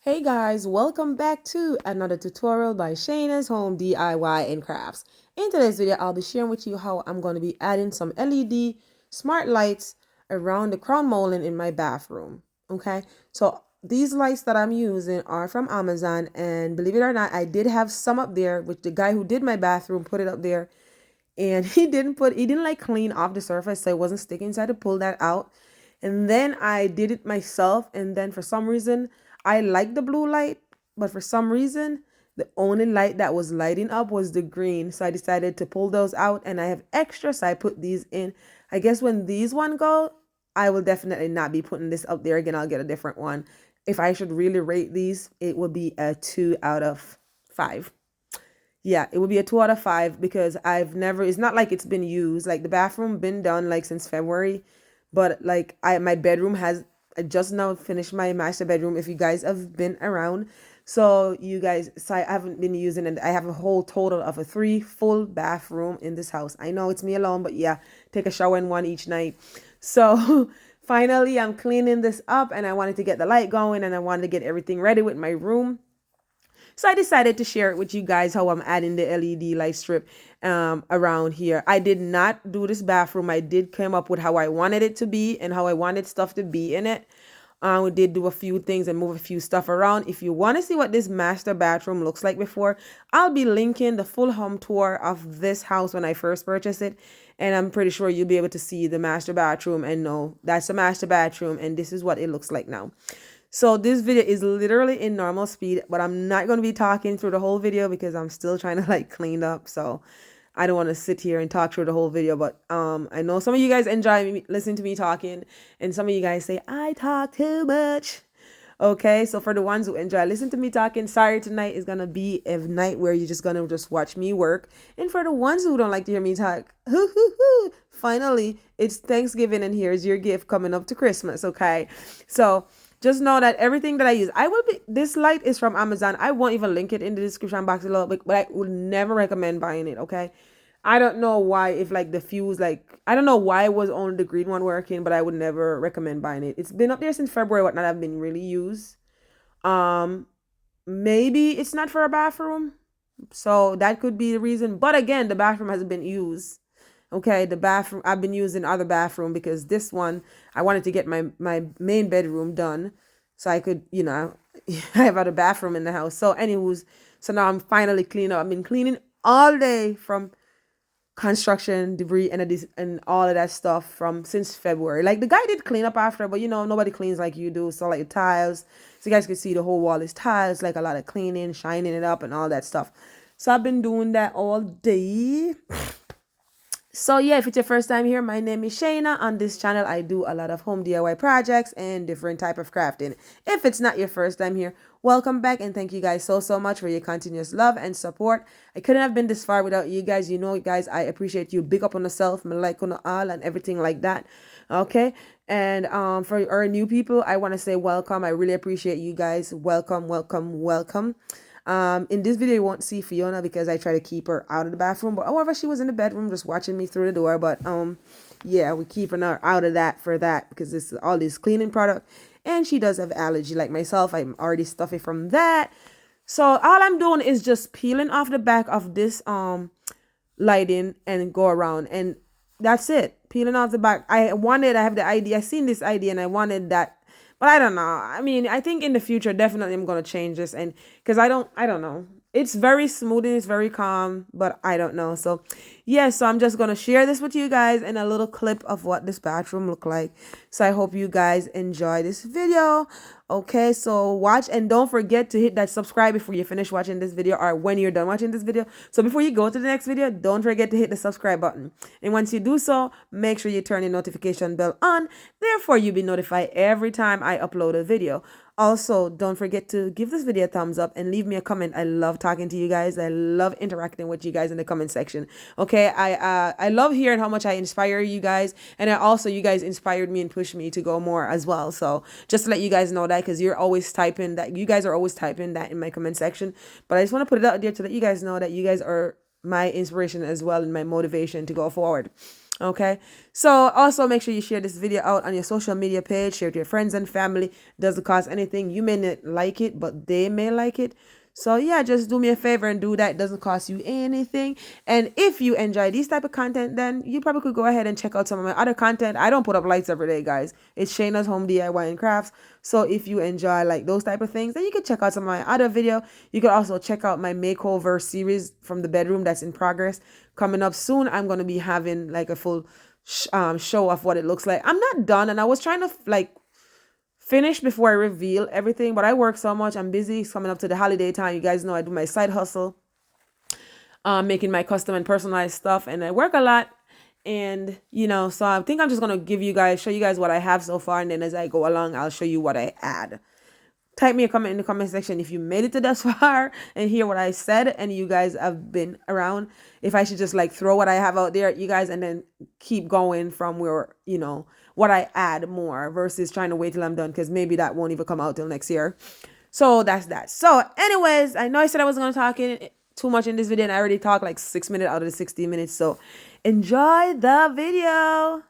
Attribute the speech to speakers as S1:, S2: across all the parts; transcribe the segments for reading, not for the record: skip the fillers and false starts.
S1: Hey guys, welcome back to another tutorial by Shana's Home DIY and Crafts. In today's video, I'll be sharing with you how I'm going to be adding some LED smart lights around the crown molding in my bathroom. Okay, so these lights that I'm using are from Amazon, and believe it or not, I did have some up there, which the guy who did my bathroom put it up there, and he didn't like clean off the surface, so it wasn't sticking, so I had to pull that out. And then I did it myself, and then for some reason I like the blue light, but for some reason the only light that was lighting up was the green, so I decided to pull those out, and I have extra, so I put these in. I guess when these one go, I will definitely not be putting this up there again. I'll get a different one. If I should really rate these, it would be a 2 out of 5. Yeah, it would be a 2 out of 5 because it's not like it's been used. Like the bathroom been done like since February, but like my bedroom I just now finished my master bedroom if you guys have been around. So I haven't been using it. I have a whole total of a 3 full bathroom in this house. I know it's me alone, but yeah, take a shower in one each night. So finally I'm cleaning this up, and I wanted to get the light going, and I wanted to get everything ready with my room. So I decided to share it with you guys how I'm adding the LED light strip around here. I did not do this bathroom. I did come up with how I wanted it to be and how I wanted stuff to be in it. We did do a few things and move a few stuff around. If you want to see what this master bathroom looks like before, I'll be linking the full home tour of this house when I first purchased it. And I'm pretty sure you'll be able to see the master bathroom and know that's the master bathroom, and this is what it looks like now. So this video is literally in normal speed, but I'm not going to be talking through the whole video because I'm still trying to like clean up. So I don't want to sit here and talk through the whole video, but I know some of you guys enjoy listening to me talking, and some of you guys say I talk too much. Okay, so for the ones who enjoy listen to me talking, sorry, tonight is gonna be a night where you're just gonna just watch me work. And for the ones who don't like to hear me talk, finally, it's Thanksgiving, and here's your gift coming up to Christmas. Okay, so just know that everything that I use, this light is from Amazon. I won't even link it in the description box below, but I would never recommend buying it. Okay, I don't know why, if like the fuse, like I don't know why it was only the green one working, but I would never recommend buying it. It's been up there since February, whatnot, have been really used. Um, Maybe it's not for a bathroom, so that could be the reason. But again, the bathroom hasn't been used. Okay, the bathroom I've been using other bathroom because this one I wanted to get my main bedroom done, so I could I have other bathroom in the house. So anyways, so now I'm finally cleaning up. I've been cleaning all day from construction debris and all of that stuff from since February. Like the guy did clean up after, but nobody cleans like you do. So like tiles, so you guys can see the whole wall is tiles, like a lot of cleaning, shining it up and all that stuff. So I've been doing that all day. So yeah, if it's your first time here, my name is Shayna. On this channel, I do a lot of home DIY projects and different type of crafting. If it's not your first time here, welcome back, and thank you guys so much for your continuous love and support. I couldn't have been this far without you guys. Guys, I appreciate you. Big up on yourself, me like on all and everything like that. Okay, and for our new people, I want to say welcome. I really appreciate you guys. Welcome, welcome, welcome. In this video, you won't see Fiona because I try to keep her out of the bathroom. But however, she was in the bedroom just watching me through the door. But yeah, we're keeping her out of that for that because this is all this cleaning product. And she does have allergy like myself. I'm already stuffy from that. So all I'm doing is just peeling off the back of this lighting and go around. And that's it. Peeling off the back. I have the idea. I seen this idea and I wanted that, but I don't know. I mean, I think in the future, definitely I'm going to change this. And because I don't know. It's very smooth and it's very calm, but I don't know. So yeah, so I'm just going to share this with you guys and a little clip of what this bathroom look like. So I hope you guys enjoy this video. Okay, so watch and don't forget to hit that subscribe before you finish watching this video or when you're done watching this video. So before you go to the next video, don't forget to hit the subscribe button. And once you do so, make sure you turn your notification bell on. Therefore, you'll be notified every time I upload a video. Also, don't forget to give this video a thumbs up and leave me a comment. I love talking to you guys. I love interacting with you guys in the comment section. Okay, I love hearing how much I inspire you guys, and you guys inspired me and pushed me to go more as well. So just to let you guys know that, because you're always typing that, you guys are always typing that in my comment section. But I just want to put it out there to let you guys know that you guys are my inspiration as well and my motivation to go forward. Okay, so also make sure you share this video out on your social media page, share it to your friends and family. Doesn't cost anything. You may not like it, but they may like it. So yeah, just do me a favor and do that. It doesn't cost you anything. And if you enjoy these type of content, then you probably could go ahead and check out some of my other content. I don't put up lights every day, guys. It's Shayna's Home DIY and Crafts. So if you enjoy like those type of things, then you can check out some of my other video. You can also check out my makeover series from the bedroom that's in progress. Coming up soon, I'm going to be having like a full show of what it looks like. I'm not done, and I was trying to like finish before I reveal everything, but I work so much. I'm busy. It's coming up to the holiday time. You guys know I do my side hustle, making my custom and personalized stuff, and I work a lot. And so I think I'm just gonna show you guys what I have so far, and then as I go along, I'll show you what I add. Type me a comment in the comment section if you made it to this far and hear what I said, and you guys have been around. If I should just like throw what I have out there at you guys and then keep going from where what I add more versus trying to wait till I'm done, because maybe that won't even come out till next year. So that's that. So anyways, I know I said I wasn't gonna talk too much in this video, and I already talked like 6 minutes out of the 60 minutes. So enjoy the video.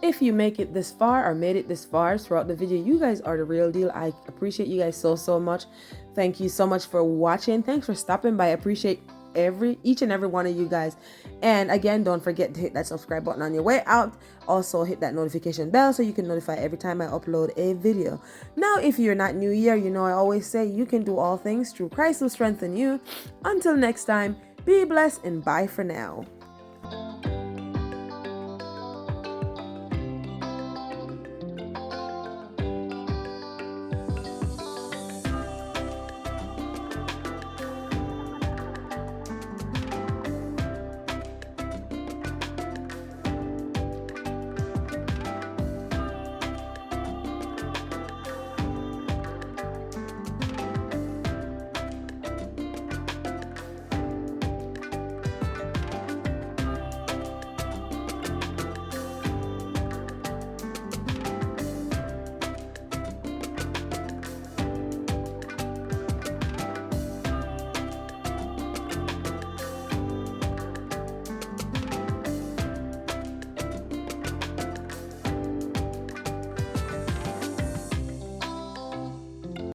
S1: If you make it this far or made it this far throughout the video, you guys are the real deal. I appreciate you guys so much. Thank you so much for watching. Thanks for stopping by. I appreciate each and every one of you guys. And again, don't forget to hit that subscribe button on your way out. Also hit that notification bell so you can notify every time I upload a video. Now, if you're not new here, you know I always say you can do all things through Christ who strengthens you. Until next time, be blessed and bye for now.